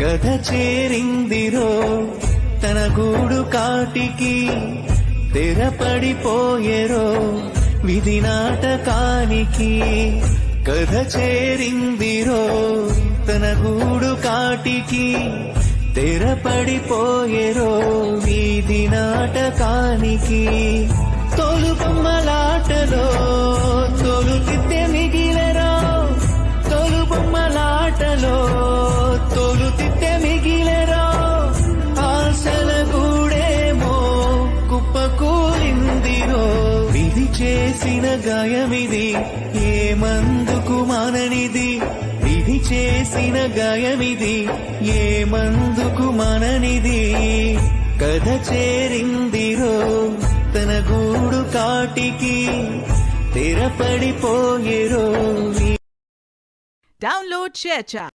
కథ చేరిందిరో తన గూడు కాటికి, తెరపడిపోయేరో విధి నాటకానికి. కథ చేరిందిరో తన గూడు కాటికి, తెరపడిపోయేరో వీధి నాటకానికి. తోలు బొమ్మలాటలో తోలు తిత్తే మిగిలెరో, తోలు బొమ్మలాటలో తోలు తిత్తే మిగిలెరో. ఆశల గూడేమో కుప్పకూలిందిరో. విధి చేసిన గాయమిది ఏ మందుకు మాననిది, విధి చేసిన గాయమిది ఏ మందుకు మననిది. కథ చేరిందిరో తన గూడు కాటికి, తెరపడిపోయేరో. Download ShareChat.